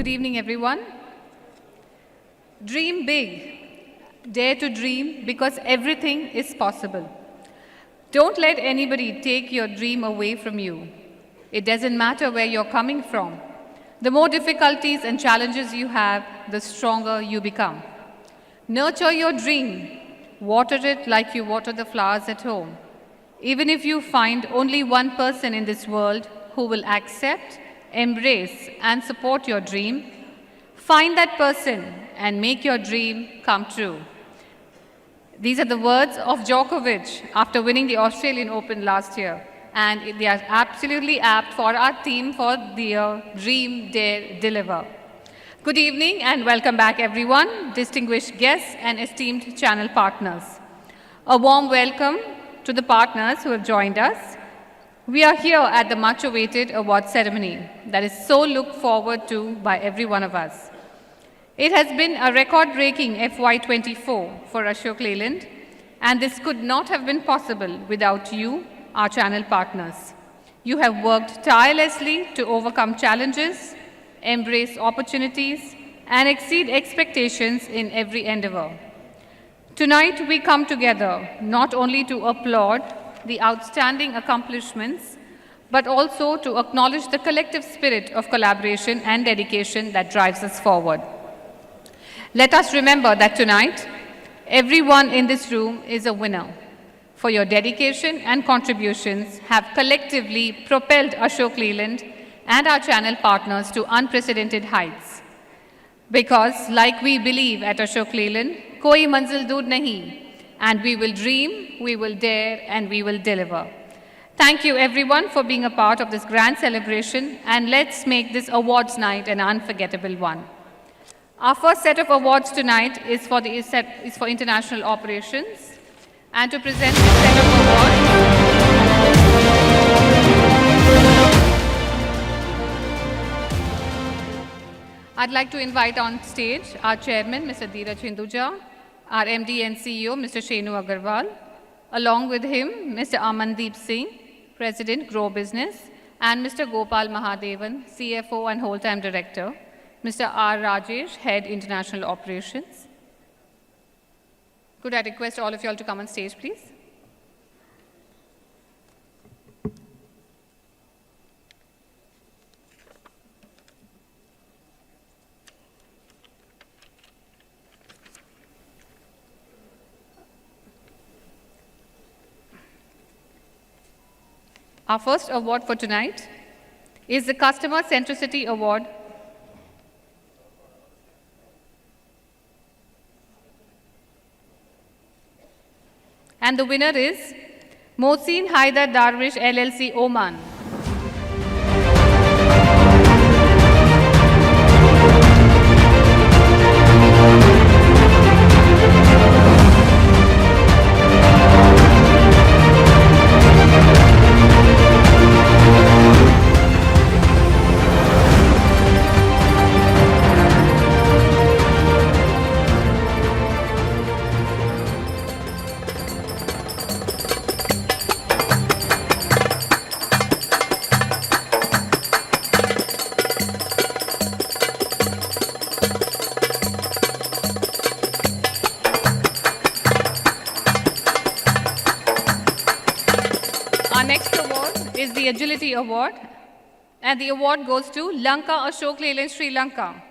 Good evening, everyone. Dream big. Dare to dream because everything is possible. Don't let anybody take your dream away from you. It doesn't matter where you're coming from. The more difficulties and challenges you have, the stronger you become. Nurture your dream. Water it like you water the flowers at home. Even if you find only one person in this world who will accept, embrace, and support your dream, find that person and make your dream come true. These are the words of Djokovic after winning the Australian Open last year. And they are absolutely apt for our theme for the year, Dream, Dare, Deliver. Good evening and welcome back, everyone, distinguished guests and esteemed channel partners. A warm welcome to the partners who have joined us. We are here at the much-awaited award ceremony that is so looked forward to by every one of us. It has been a record-breaking FY24 for Ashok Leyland, and this could not have been possible without you, our channel partners. You have worked tirelessly to overcome challenges, embrace opportunities, and exceed expectations in every endeavor. Tonight, we come together not only to applaud the outstanding accomplishments, but also to acknowledge the collective spirit of collaboration and dedication that drives us forward. Let us remember that tonight, everyone in this room is a winner, for your dedication and contributions have collectively propelled Ashok Leyland and our channel partners to unprecedented heights. Because, like we believe at Ashok Leyland, koi manzil dur nahi, and we will dream, we will dare, and we will deliver. Thank you, everyone, for being a part of this grand celebration, and let's make this awards night an unforgettable one. Our first set of awards tonight is for international operations, and to present this set of awards, I'd like to invite on stage our chairman, Mr. Dheeraj Hinduja, our MD and CEO, Mr. Shenu Agarwal, along with him, Mr. Amandeep Singh, President, Grow Business, and Mr. Gopal Mahadevan, CFO and whole-time director, Mr. R. Rajesh, Head International Operations. Could I request all of you all to come on stage, please? Our first award for tonight is the Customer Centricity Award and the winner is Mohsin Haidar Darwish LLC, Oman. Agility Award, and the award goes to Lanka Ashok Leyland, Sri Lanka.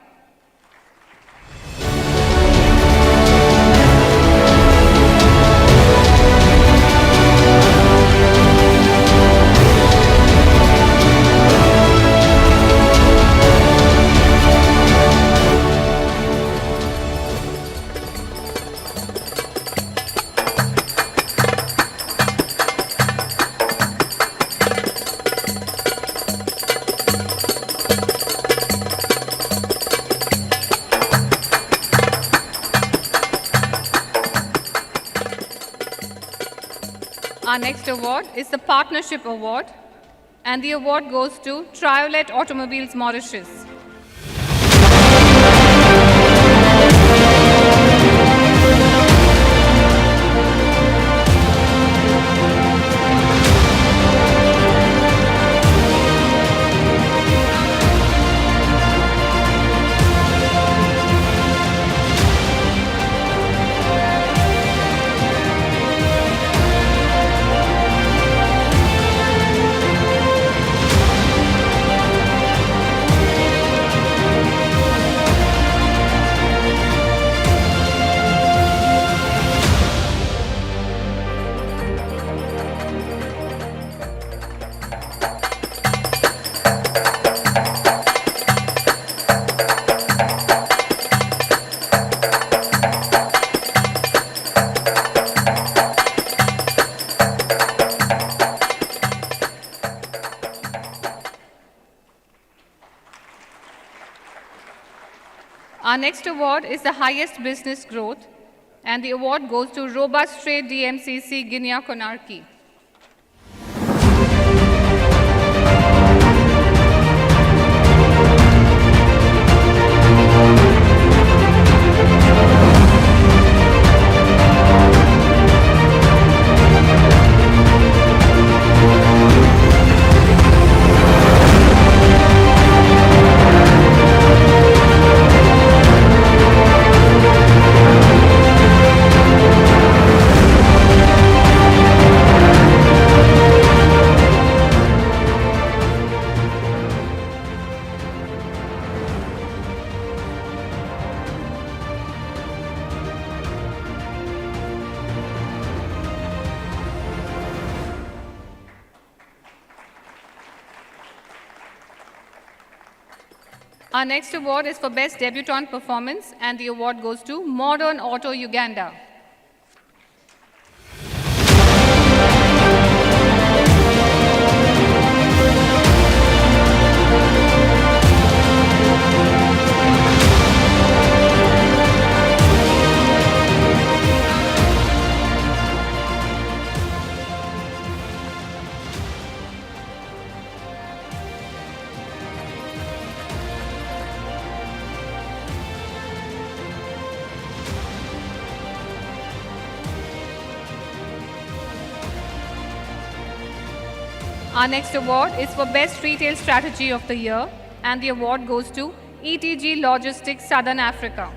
Our next award is the Partnership Award, and the award goes to Triolet Automobiles Mauritius. Our next award is the highest business growth, and the award goes to Robust Trade DMCC Guinea Conakry. Our next award is for Best Debutante Performance, and the award goes to Modern Auto Uganda. Our next award is for Best Retail Strategy of the Year, and the award goes to ETG Logistics Southern Africa.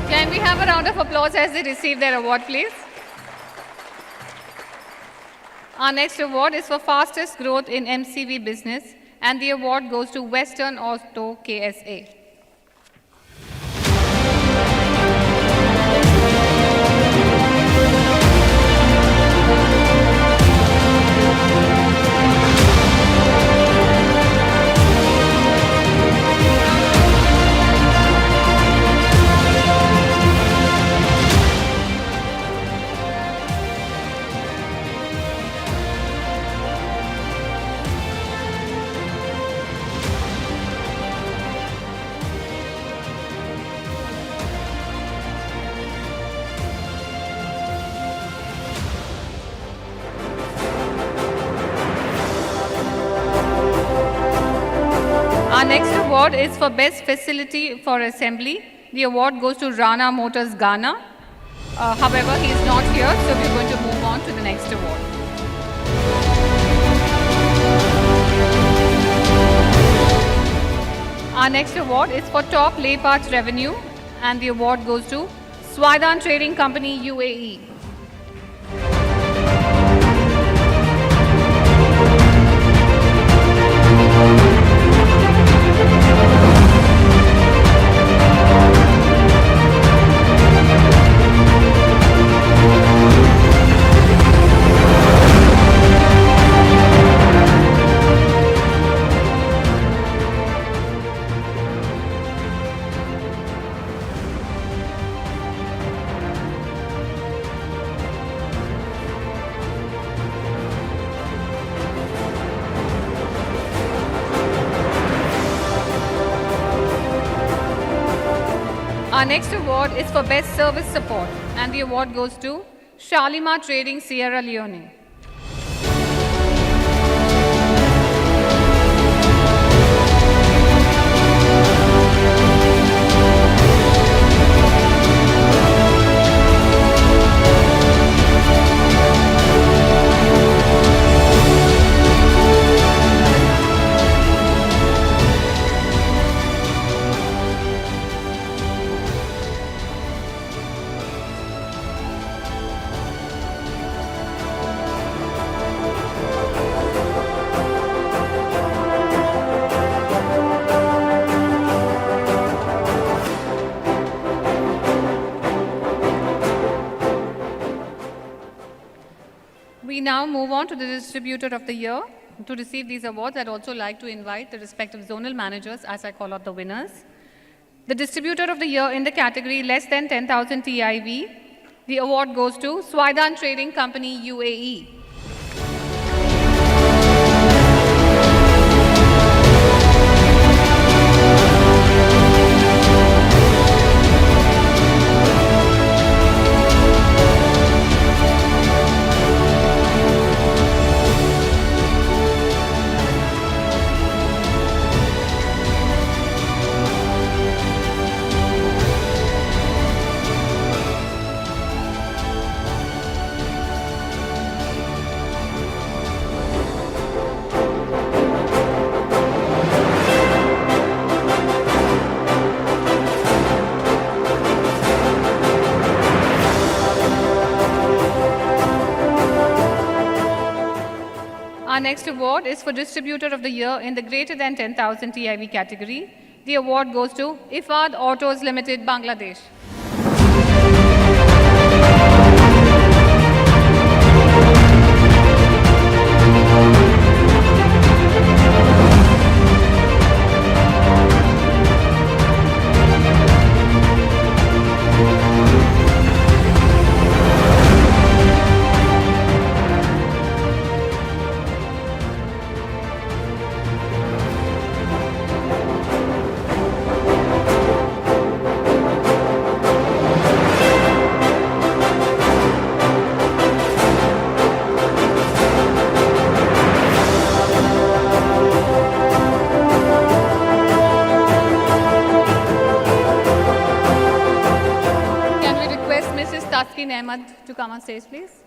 Can we have a round of applause as they receive their award, please? Our next award is for Fastest Growth in MCV Business, and the award goes to Western Auto KSA. Our next award is for Best Facility for Assembly. The award goes to Rana Motors Ghana. However, he is not here, so we're going to move on to the next award. Our next award is for Top Lay Parts Revenue, and the award goes to Swaidan Trading Company, UAE. Our next award is for Best Service Support, and the award goes to Shalima Trading, Sierra Leone. on to the distributor of the year. To receive these awards, I'd also like to invite the respective zonal managers as I call out the winners. The distributor of the year in the category less than 10,000 TIV, the award goes to Swaidan Trading Company, UAE. Our next award is for Distributor of the Year in the greater than 10,000 TIV category. The award goes to Ifad Autos Limited, Bangladesh. Taskin Ahmed to come on stage, please.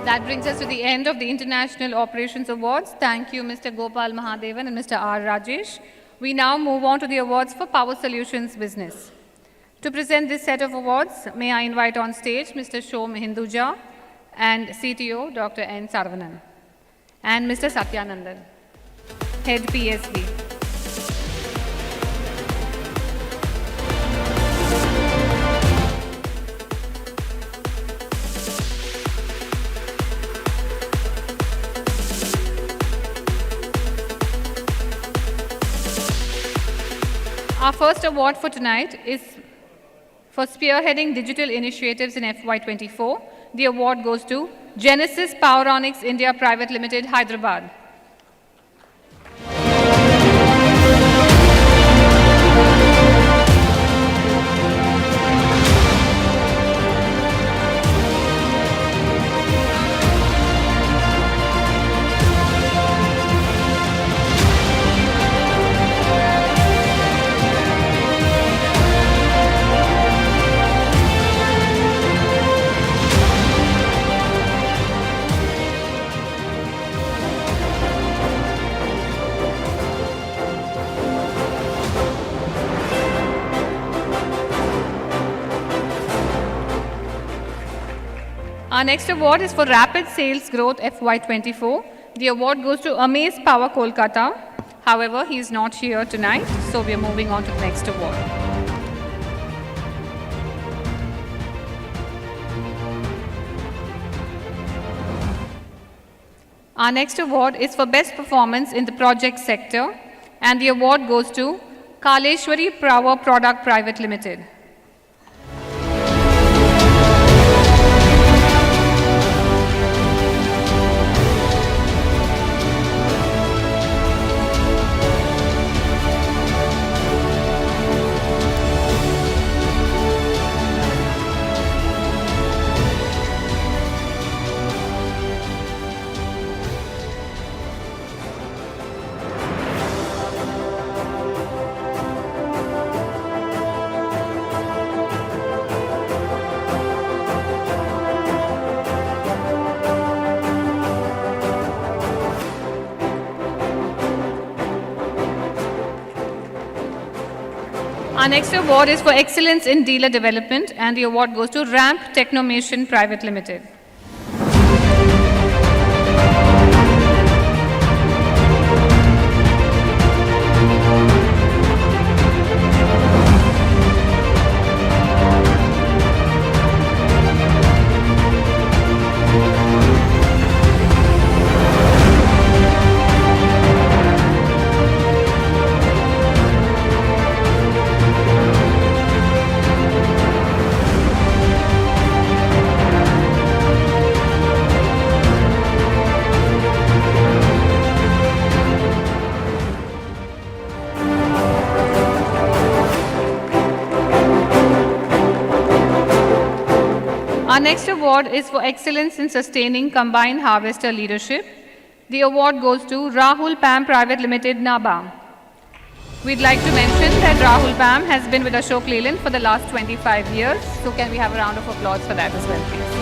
That brings us to the end of the International Operations Awards. Thank you, Mr. Gopal Mahadevan and Mr. R. Rajesh. We now move on to the awards for Power Solutions Business. To present this set of awards, may I invite on stage Mr. Shom Hinduja and CTO Dr. N. Saravanan and Mr. Satyanandan, Head PSB. Our first award for tonight is for spearheading digital initiatives in FY24. The award goes to Genesis Poweronics India Private Limited, Hyderabad. Our next award is for Rapid Sales Growth FY24. The award goes to Amaze Power Kolkata. However, he is not here tonight, so we are moving on to the next award. Our next award is for Best Performance in the Project Sector, and the award goes to Kaleshwari Power Product Private Limited. Our next award is for excellence in dealer development, and the award goes to Ramp Technomation Private Limited. Our next award is for excellence in sustaining combined harvester leadership. The award goes to Rahul Pam Private Limited, Naba. We'd like to mention that Rahul Pam has been with Ashok Leyland for the last 25 years. So can we have a round of applause for that as well, please?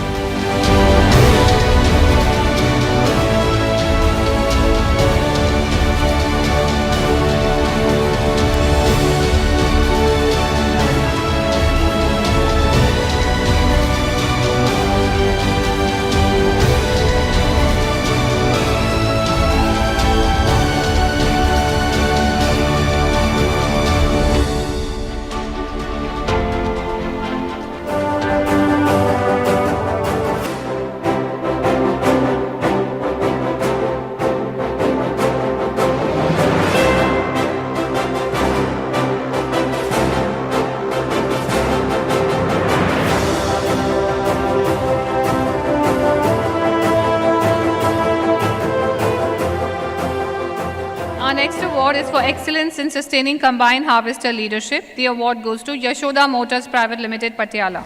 Our next award is for excellence in sustaining combined harvester leadership. The award goes to Yashoda Motors Private Limited, Patiala.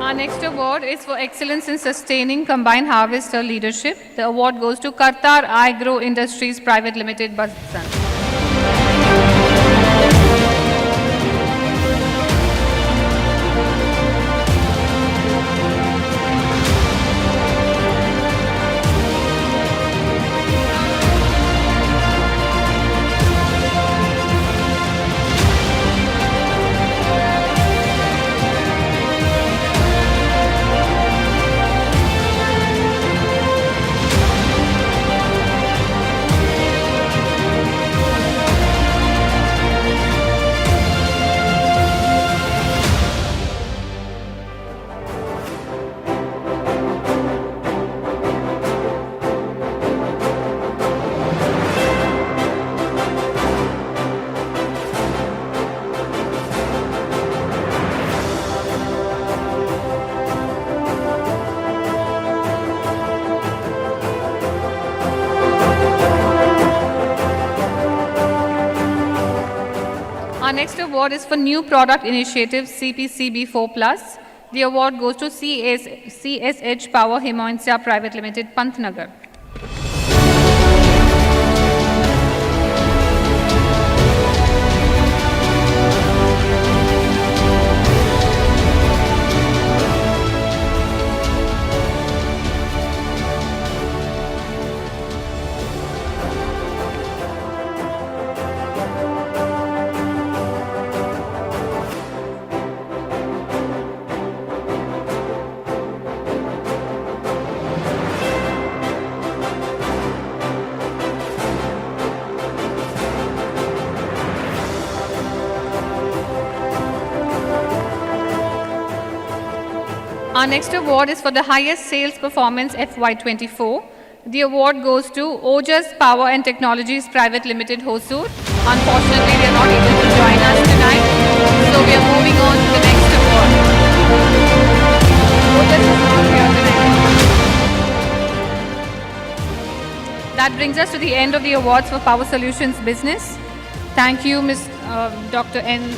Our next award is for excellence in sustaining combined harvester leadership. The award goes to Kartar Agro Industries Private Limited, Basant. Our next award is for New Product Initiative CPCB 4+. The award goes to CSH Power Himoinsia Private Limited, Pantnagar. Our next award is for the highest sales performance FY24. The award goes to Ojas Power and Technologies Private Limited, Hosur. Unfortunately, they are not able to join us tonight, so we are moving on to the next award. Ojas is not here tonight. That brings us to the end of the awards for Power Solutions Business. Thank you, Dr. N.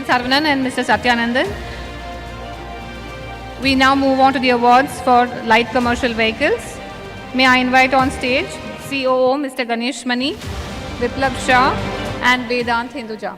Saravanan and Mr. Satyanandan. We now move on to the awards for light commercial vehicles. May I invite on stage COO Mr. Ganesh Mani, Viplab Shah and Vedant Hinduja.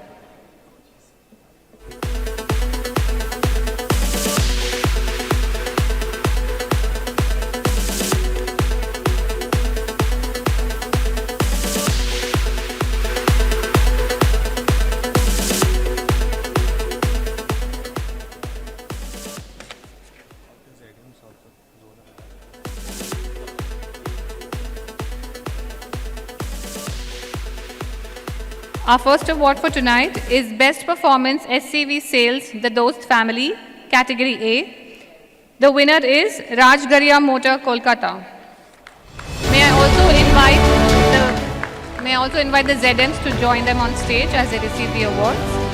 Our first award for tonight is Best Performance SCV Sales, the Dost Family, Category A. The winner is Rajgarya Motor, Kolkata. May I also invite the ZMs to join them on stage as they receive the awards.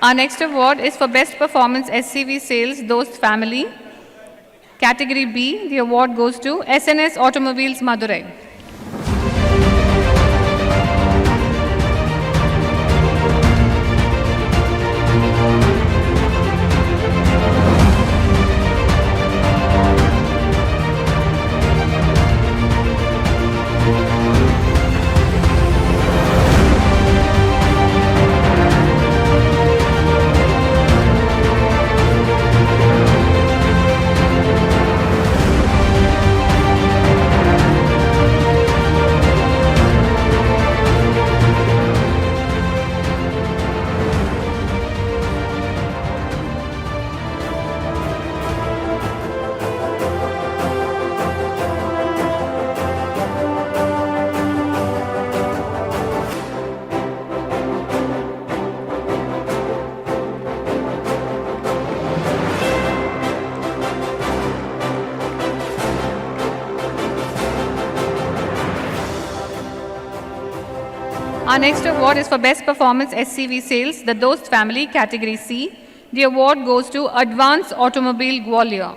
Our next award is for Best Performance SCV Sales, Dost Family. Category B, the award goes to SNS Automobiles, Madurai. Our next award is for Best Performance SCV Sales, the Dost Family, Category C. The award goes to Advance Automobile, Gwalior.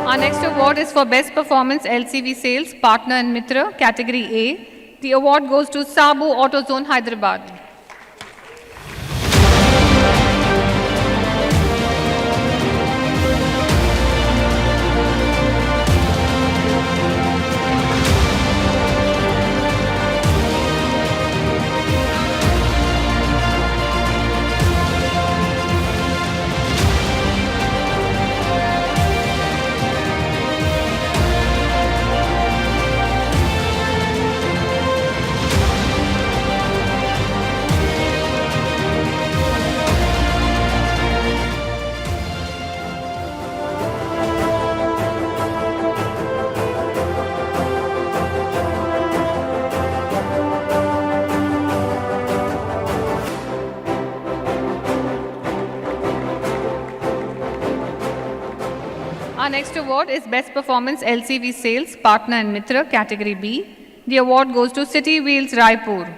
Our next award is for Best Performance LCV Sales, Partner and Mitra, Category A. The award goes to Sabu AutoZone, Hyderabad. Our next award is Best Performance LCV Sales Partner and Mitra, Category B. The award goes to City Wheels Raipur.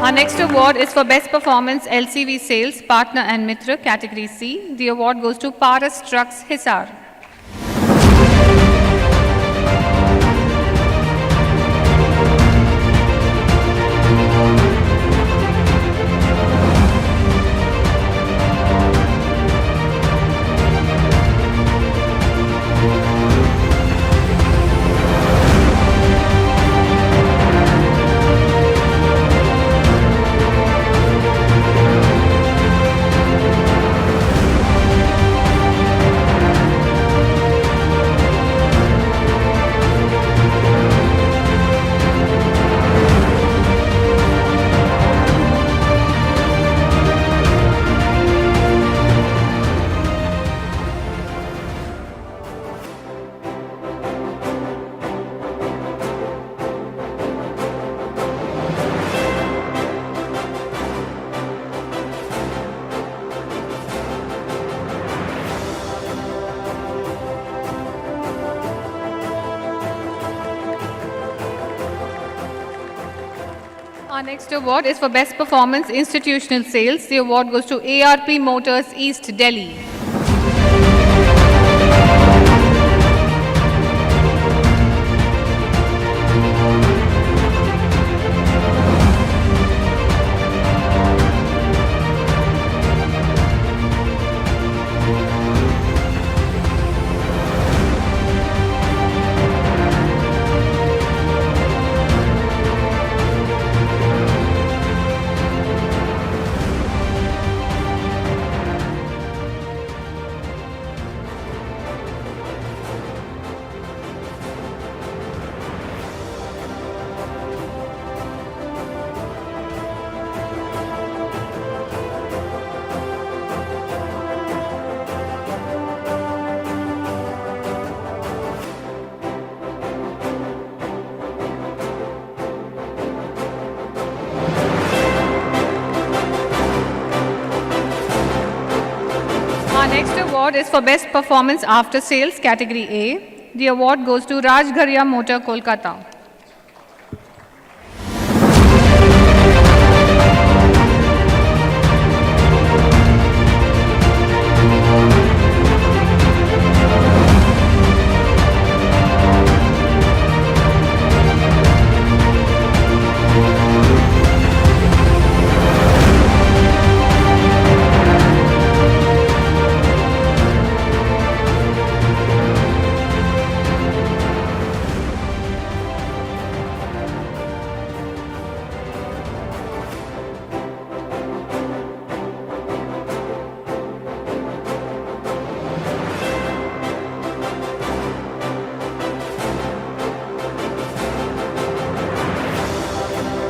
Our next award is for Best Performance LCV Sales Partner and Mitra, Category C. The award goes to Paras Trucks, Hisar. Our next award is for Best Performance Institutional Sales. The award goes to ARP Motors, East Delhi. Our next award is for Best Performance After Sales, Category A. The award goes to Rajgharia Motor, Kolkata.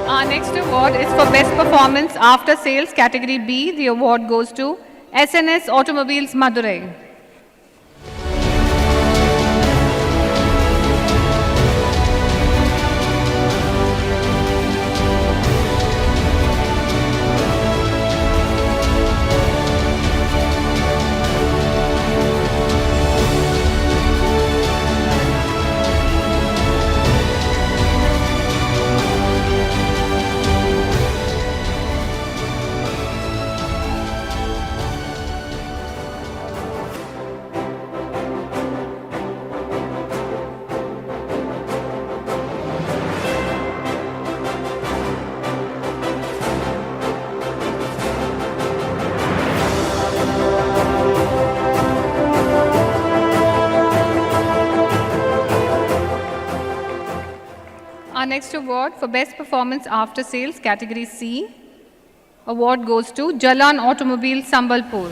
Our next award is for Best Performance After Sales, Category B. The award goes to SNS Automobiles, Madurai. next award for Best Performance After Sales, Category C, award goes to Jalan Automobile, Sambalpur.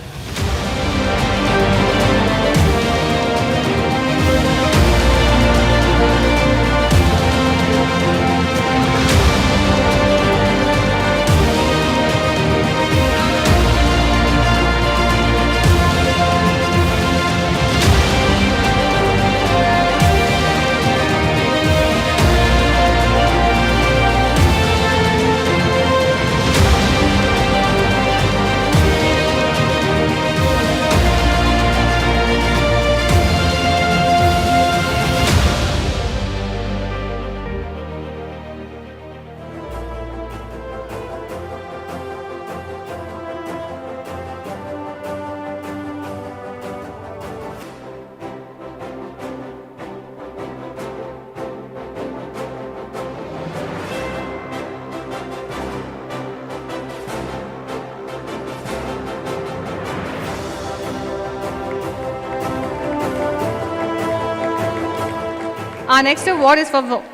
Our next award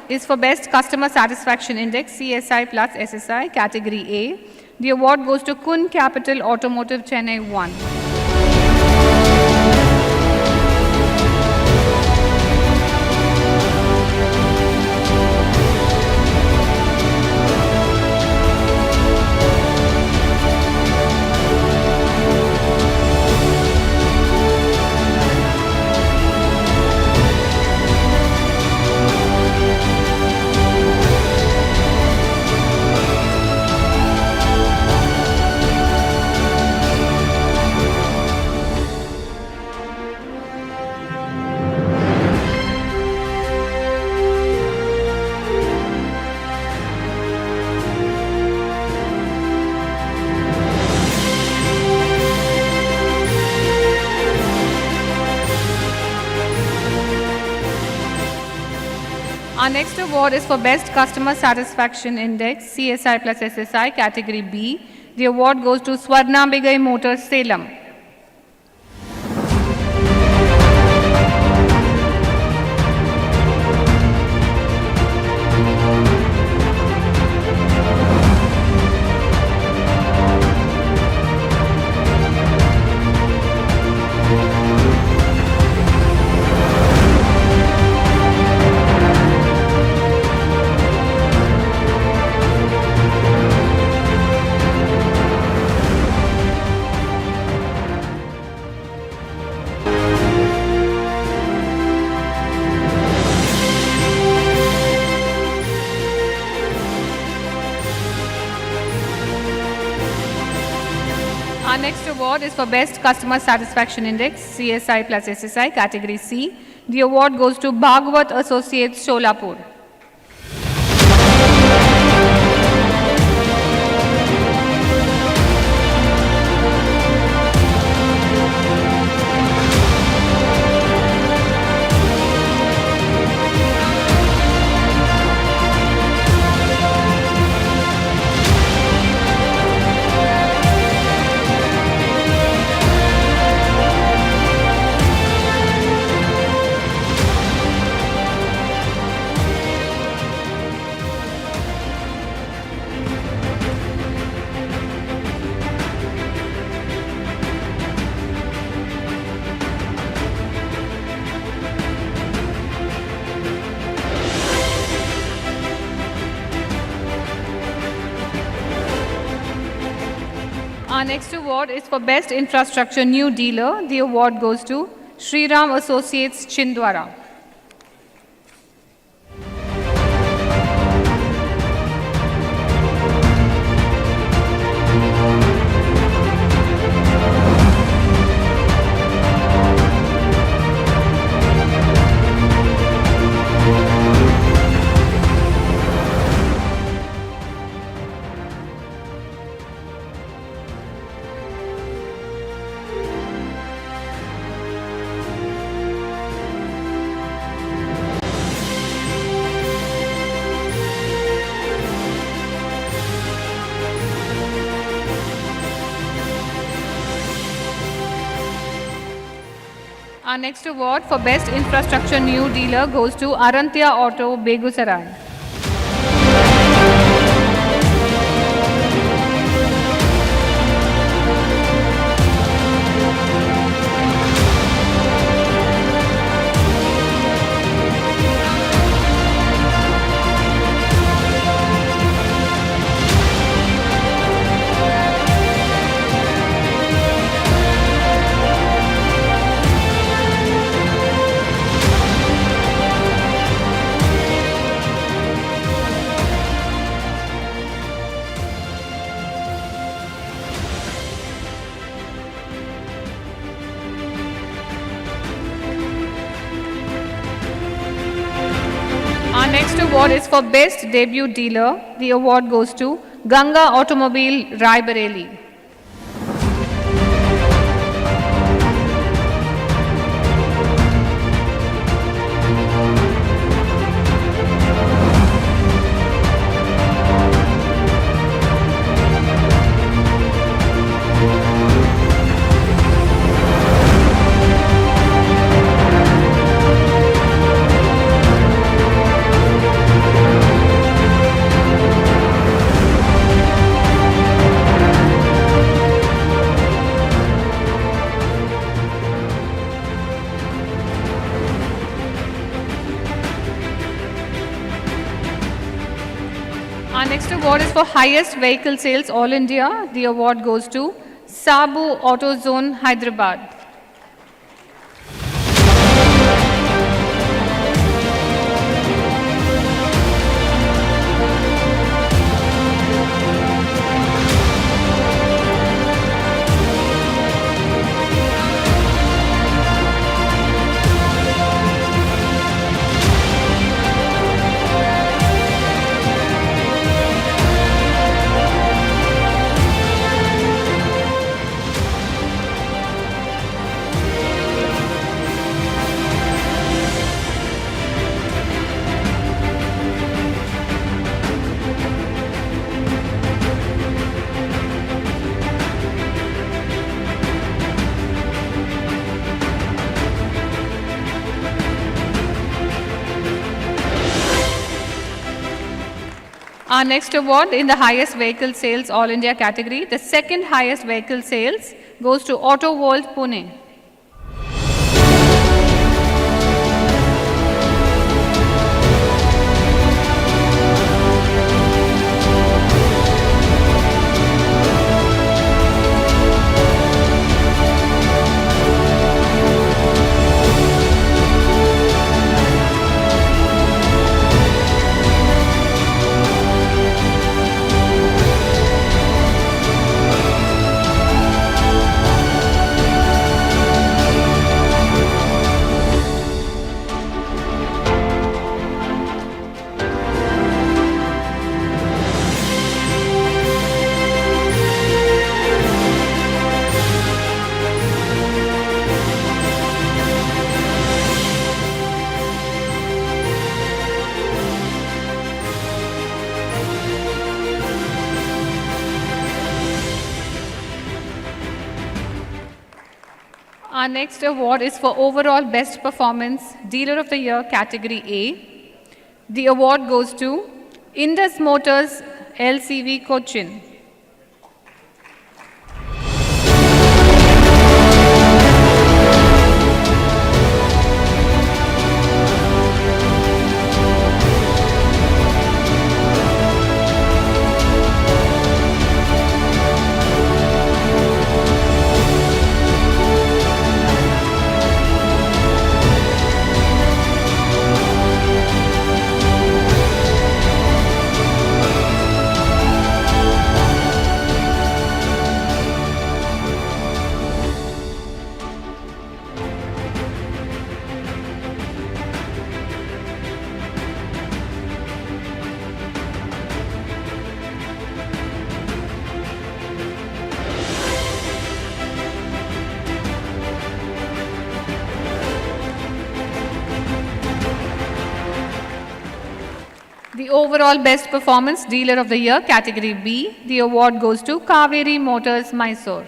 is for Best Customer Satisfaction Index, CSI plus SSI, Category A. The award goes to Kun Capital Automotive, Chennai 1. Our next award is for Best Customer Satisfaction Index, CSI plus SSI, Category B. The award goes to Swarnambigai Motors, Salem. Our next award is for Best Customer Satisfaction Index, CSI plus SSI, Category C. The award goes to Bhagwat Associates, Sholapur. Our next award is for Best Infrastructure New Dealer. The award goes to Shriram Associates, Chindwara. Our next award for Best Infrastructure New Dealer goes to Arantya Auto, Begusarai. award is for Best Debut Dealer. The award goes to Ganga Automobile, Raebareli. Our next award is for Highest Vehicle Sales All India. The award goes to Sabu AutoZone, Hyderabad. Our next award in the Highest Vehicle Sales All India category, the second highest vehicle sales, goes to Auto World, Pune. Our next award is for overall best performance, Dealer of the Year category A. The award goes to Indus Motors LCV Cochin. The overall best performance Dealer of the Year category B, the award goes to Kaveri Motors, Mysore.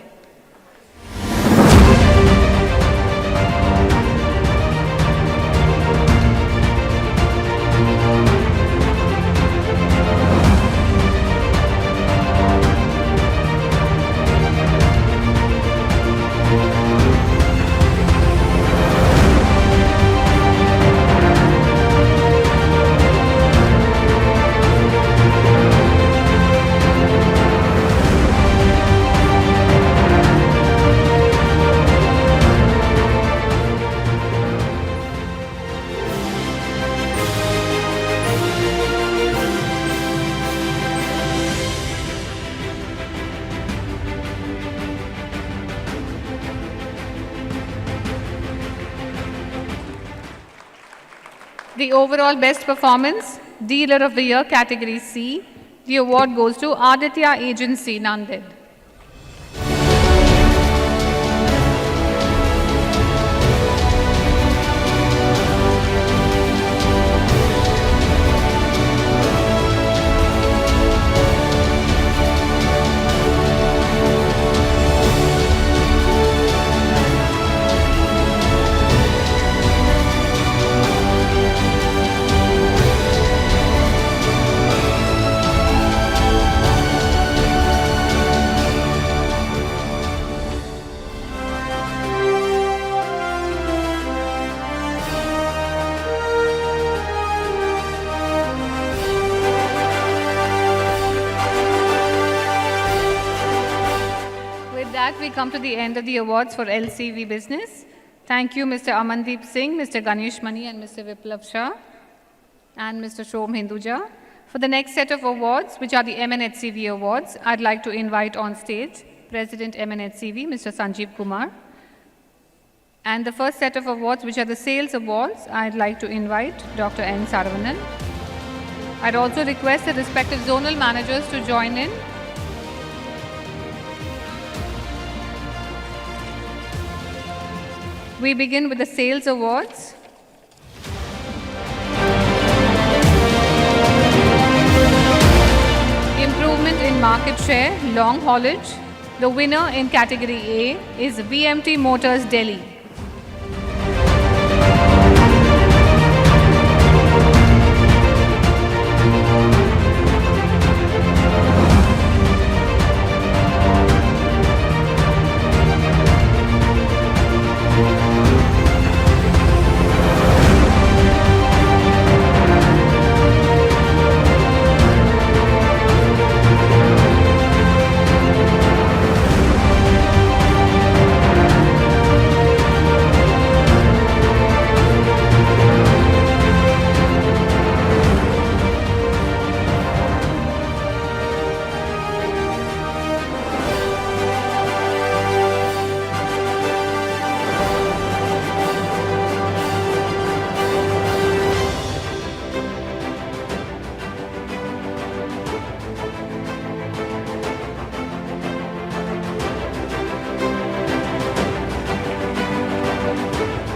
The overall best performance, Dealer of the Year, Category C. The award goes to Aditya Agency, Nanded. With that, we come to the end of the awards for LCV business. Thank you, Mr. Amandeep Singh, Mr. Ganesh Mani, and Mr. Viplav Shah, and Mr. Shom Hinduja. For the next set of awards, which are the MNHCV awards, I'd like to invite on stage President MNHCV, Mr. Sanjeev Kumar. And the first set of awards, which are the sales awards, I'd like to invite Dr. N. Saravanan. I'd also request the respective zonal managers to join in. We begin with the sales awards. Improvement in market share, long haulage. The winner in category A is VMT Motors Delhi.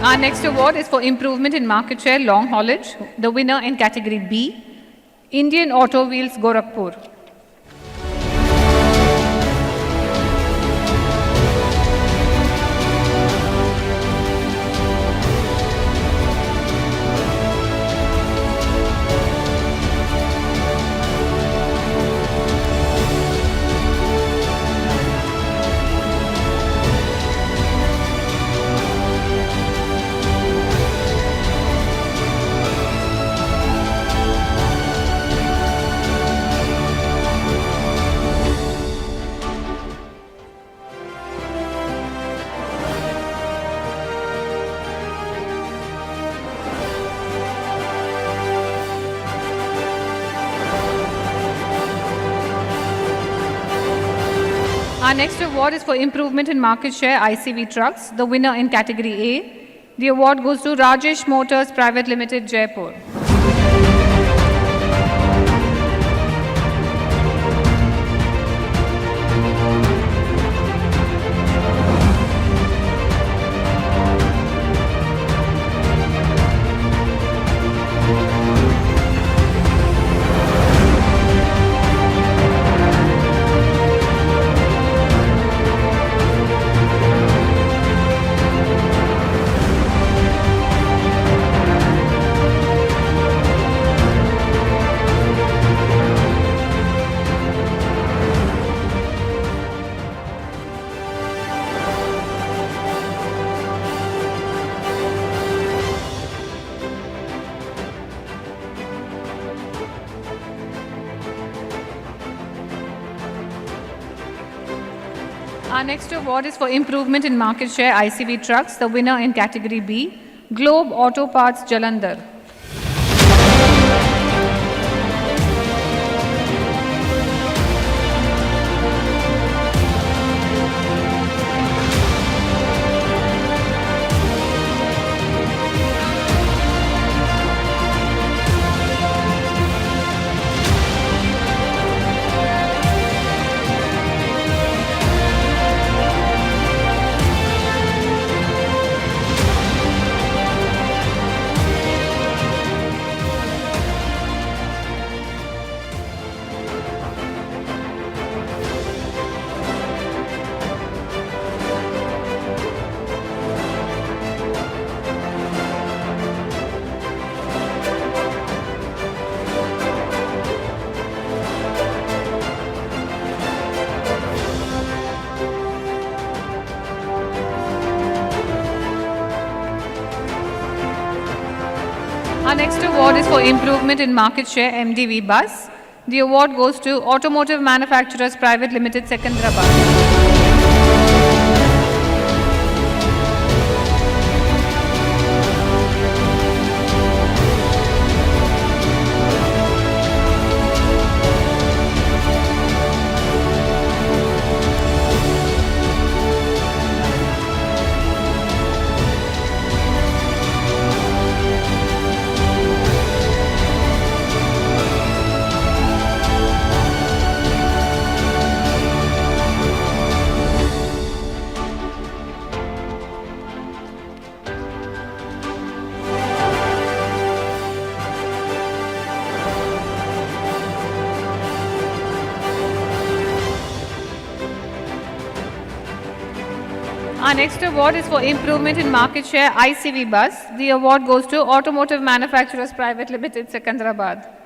Our next award is for improvement in market share, long haulage. The winner in category B, Indian Auto Wheels Gorakhpur. Our next award is for improvement in market share, ICV trucks. The winner in category A. The award goes to Rajesh Motors Private Limited, Jaipur. Our next award is for improvement in market share, ICV trucks. The winner in category B, Globe Auto Parts, Jalandhar. Our next award is for improvement in market share, MDV Bus. The award goes to Automotive Manufacturers Private Limited, Secunderabad. Our next award is for improvement in market share, ICV Bus. The award goes to Automotive Manufacturers Private Limited, Secunderabad.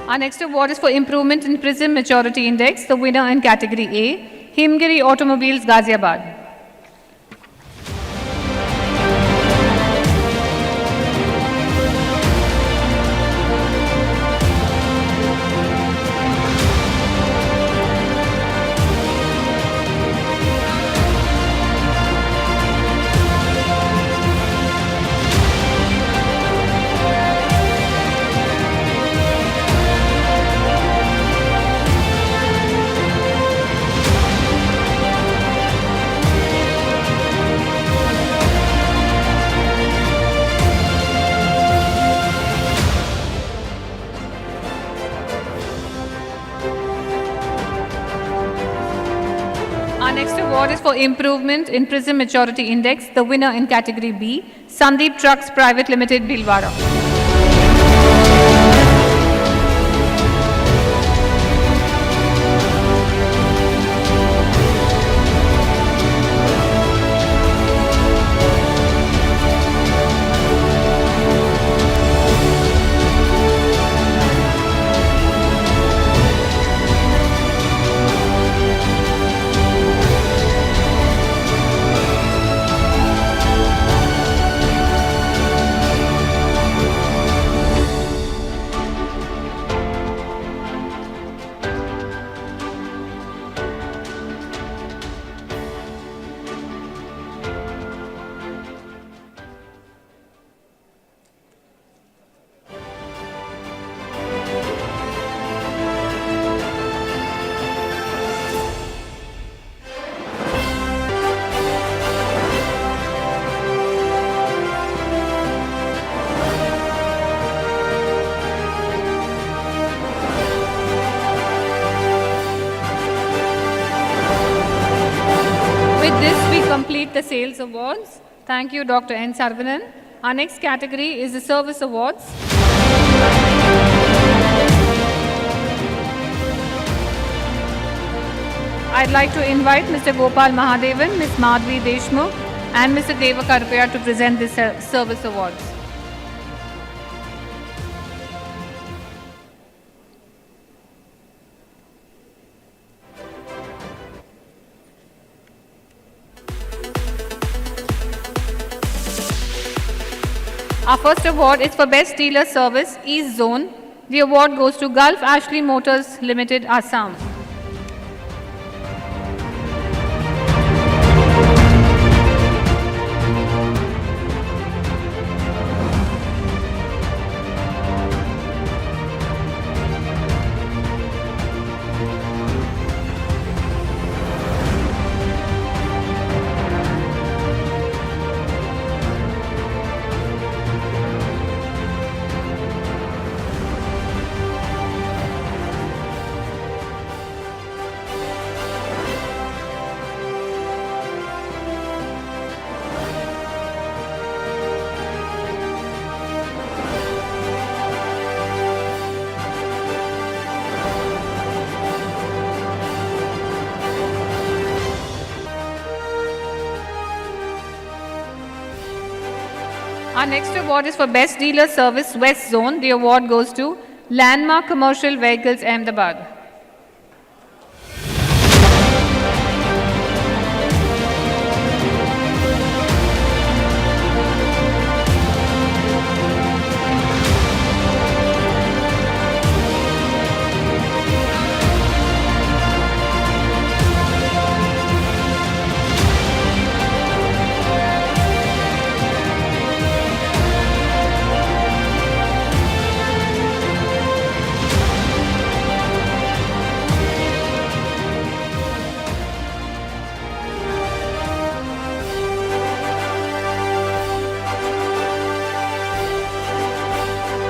Our next award is for improvement in PRISM Maturity Index. The winner in category A, Himgiri Automobiles, Ghaziabad. Our next award is for improvement in PRISM Maturity Index. The winner in category B, Sandeep Trucks Private Limited, Bhilwara. With this, we complete the sales awards. Thank you, Dr. N. Sarvanan. Our next category is the service awards. I'd like to invite Mr. Gopal Mahadevan, Ms. Madhvi Deshmukh, and Mr. Deva Karpaya to present the service awards. Our first award is for Best Dealer Service, East Zone. The award goes to Gulf Ashley Motors Limited, Assam. Our next award is for Best Dealer Service West Zone. The award goes to Landmark Commercial Vehicles, Ahmedabad.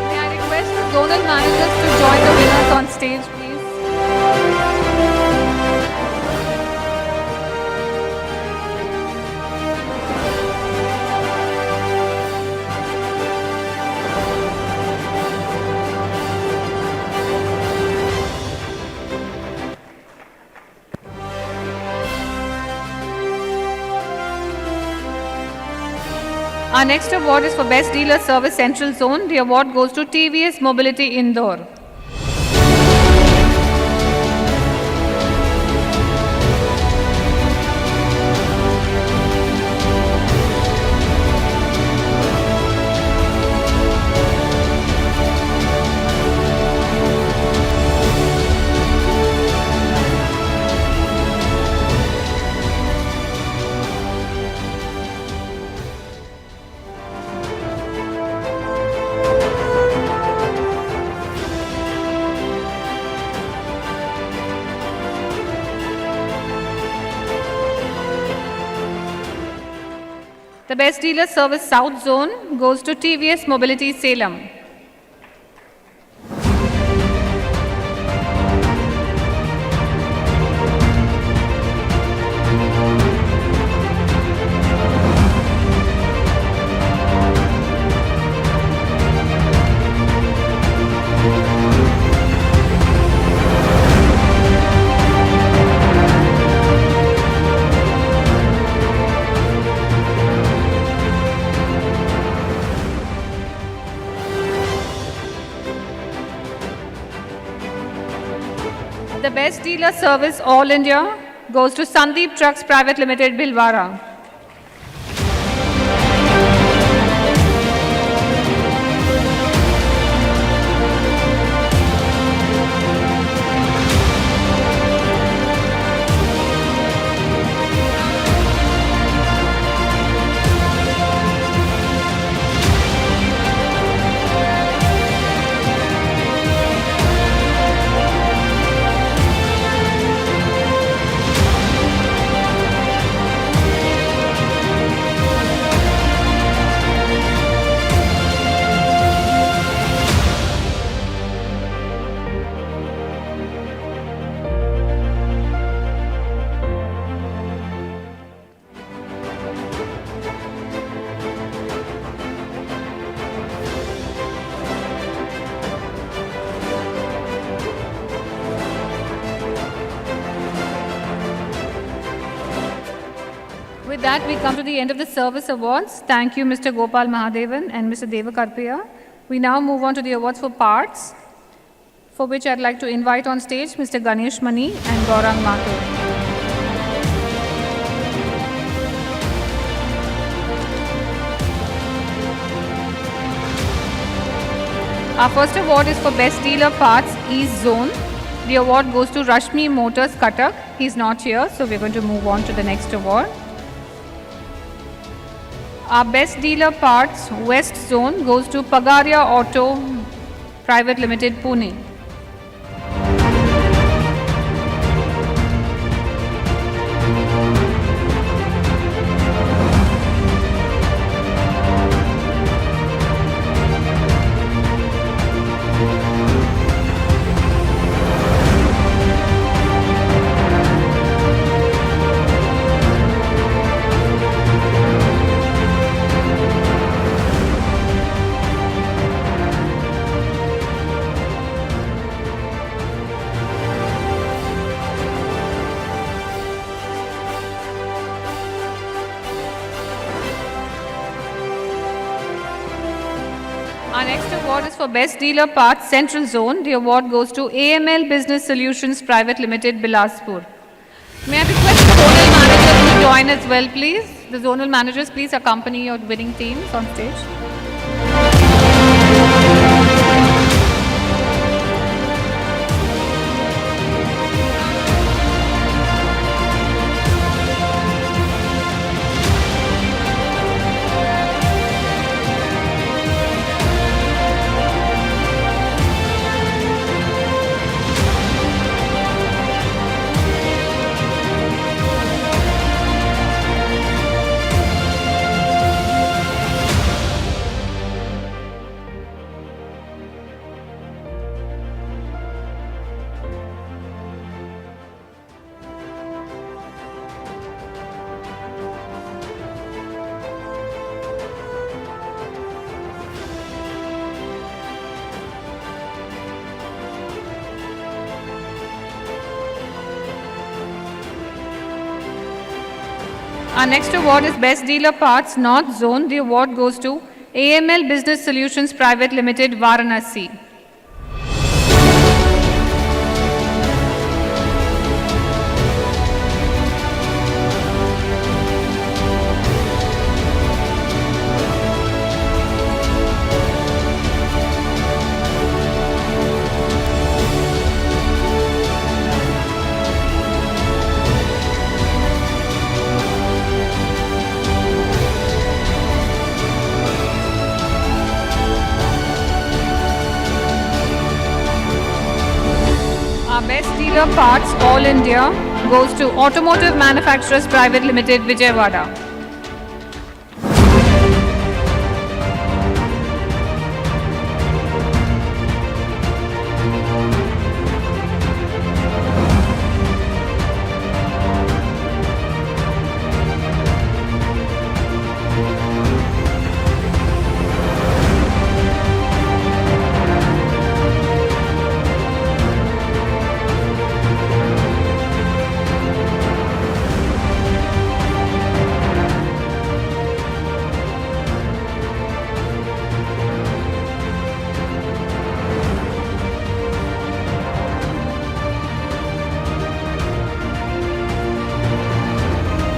May I request the zonal managers to join the winners on stage, please? Our next award is for Best Dealer Service Central Zone. The award goes to TVS Mobility Indore. The Best Dealer Service South Zone goes to TVS Mobility Salem. The Best Dealer Service All India goes to Sandeep Trucks Private Limited, Bhilwara. With that, we come to the end of the service awards. Thank you, Mr. Gopal Mahadevan and Mr. Deva Karpiya. We now move on to the awards for parts, for which I'd like to invite on stage Mr. Ganesh Mani and Gaurang Mathur. Our first award is for Best Dealer Parts East Zone. The award goes to Rashmi Motors Cuttack. He's not here, so we're going to move on to the next award. Our Best Dealer Parts West Zone goes to Pagaria Auto Private Limited, Pune. award is for Best Dealer Parts Central Zone. The award goes to AML Business Solutions Private Limited, Bilaspur. May I request the zonal managers to join as well, please? The zonal managers, please accompany your winning teams on stage. Our next award is Best Dealer Parts North Zone. The award goes to AML Business Solutions Private Limited, Varanasi. Our Best Dealer Parts All India goes to Automotive Manufacturers Private Limited, Vijayawada.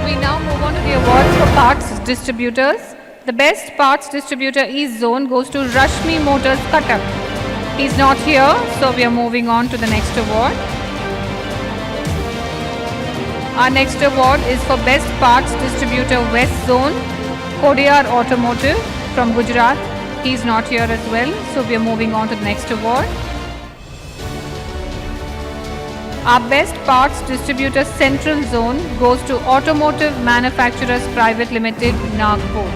We now move on to the awards for parts distributors. The best parts distributor East Zone goes to Rashmi Motors, Cuttack. He's not here, so we are moving on to the next award. Our next award is for Best Parts Distributor West Zone, Kodiyar Automotive from Gujarat. He's not here as well, so we are moving on to the next award. Our Best Parts Distributor Central Zone goes to Automotive Manufacturers Private Limited, Nagpur.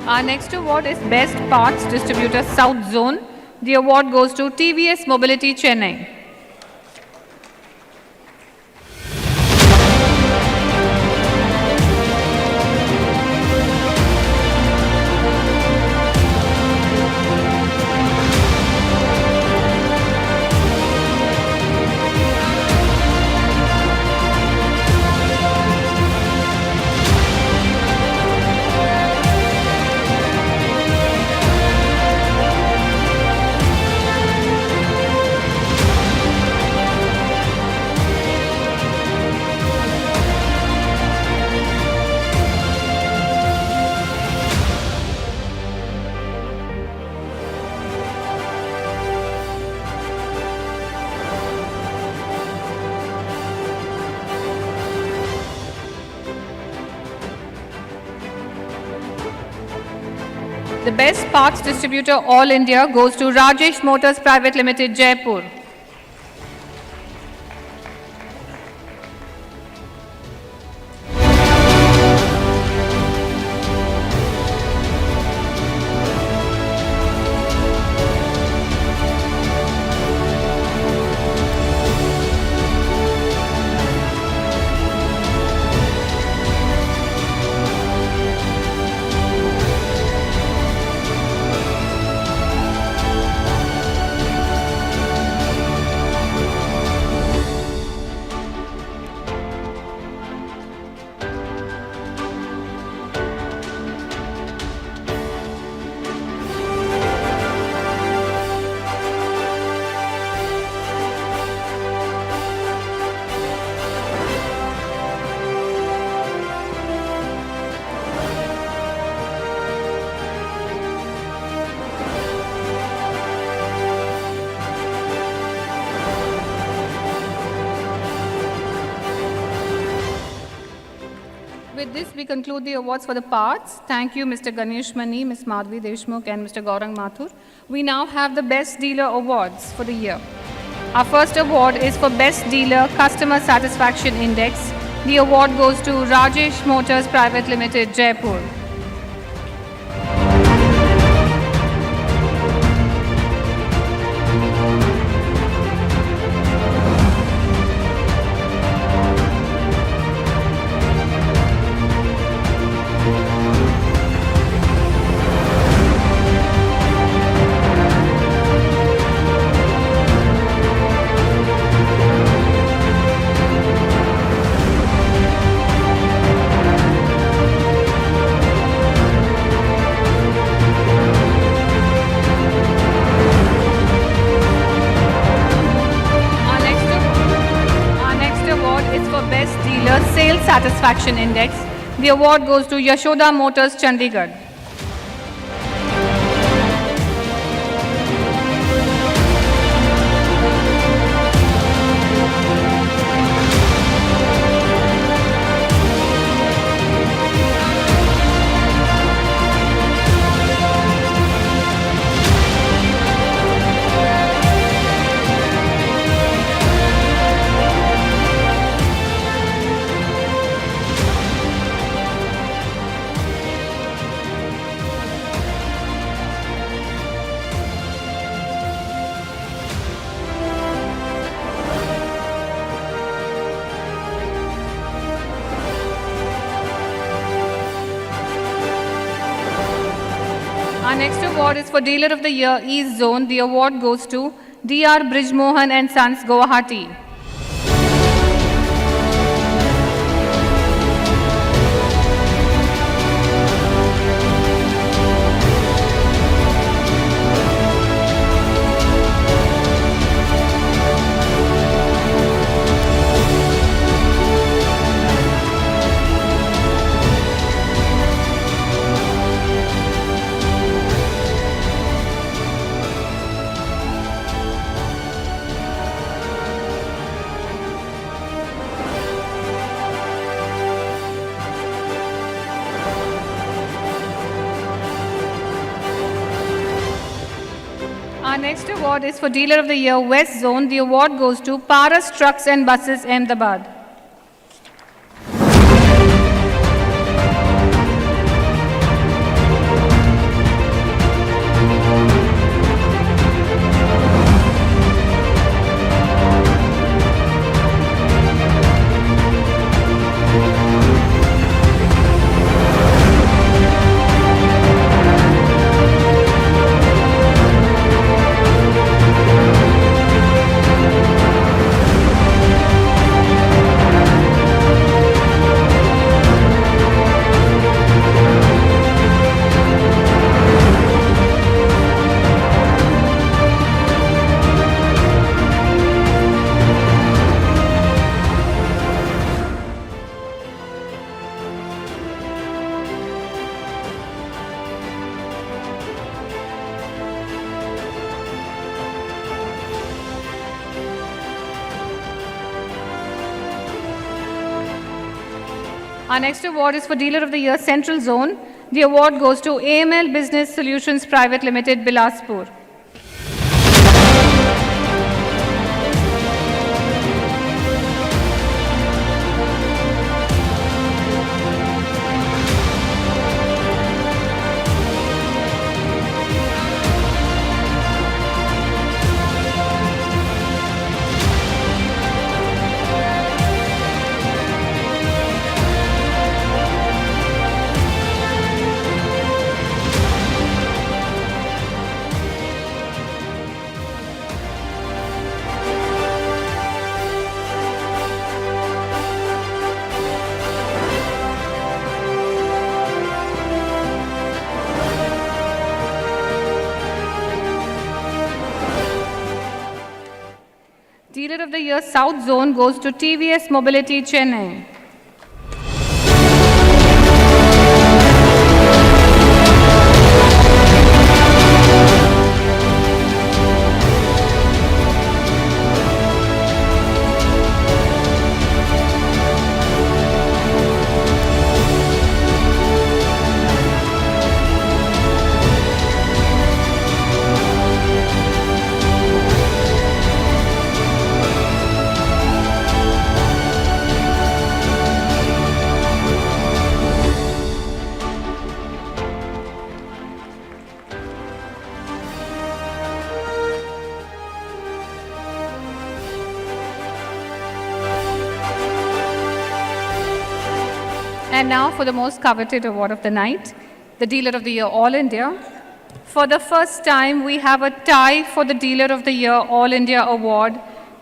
Our next award is Best Parts Distributor South Zone. The award goes to TVS Mobility, Chennai. The Best Parts Distributor All India goes to Rajesh Motors Private Limited, Jaipur. With this, we conclude the awards for the parts. Thank you, Mr. Ganesh Mani, Ms. Madhvi Deshmukh, and Mr. Gaurang Mathur. We now have the Best Dealer Awards for the year. Our first award is for Best Dealer Customer Satisfaction Index. The award goes to Rajesh Motors Private Limited, Jaipur. Sales Satisfaction Index. The award goes to Yashoda Motors, Chandigarh. Our next award is for Dealer of the Year, East Zone. The award goes to DR Brijmohan and Sons, Guwahati. Our next award is for Dealer of the Year, West Zone. The award goes to Paras Trucks and Buses, Ahmedabad. Our next award is for Dealer of the Year, Central Zone. The award goes to AML Business Solutions Private Limited, Bilaspur. Dealer of the Year South Zone goes to TVS Mobility, Chennai. And now for the most coveted award of the night, the Dealer of the Year All India. For the first time, we have a tie for the Dealer of the Year All India Award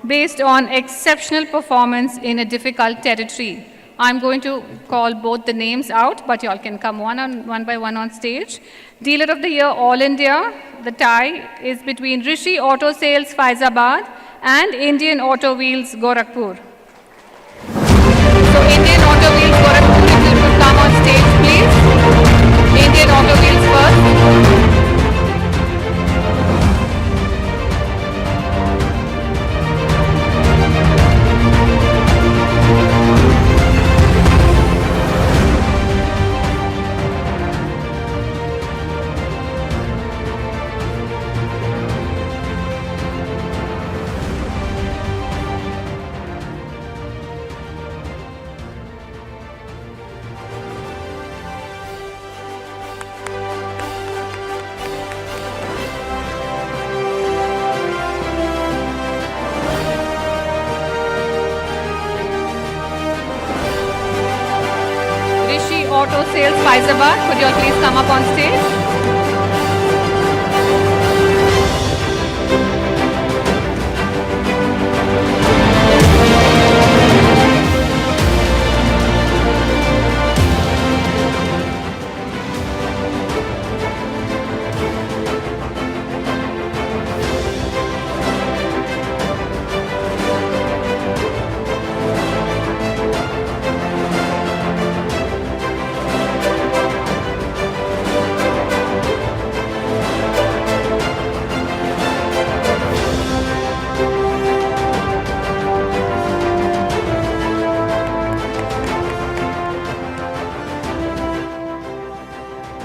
based on exceptional performance in a difficult territory. I'm going to call both the names out, but you all can come one by one on stage. Dealer of the Year All India, the tie is between Rishi Auto Sales Faizabad and Indian Auto Wheels Gorakhpur. So Indian Auto Wheels Gorakhpur, if you could come on stage, please. Indian Auto Wheels first. Auto Sales Faizabad, could you all please come up on stage?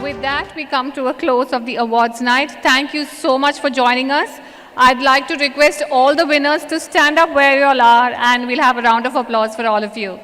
With that, we come to a close of the awards night. Thank you so much for joining us. I'd like to request all the winners to stand up where you all are, and we'll have a round of applause for all of you.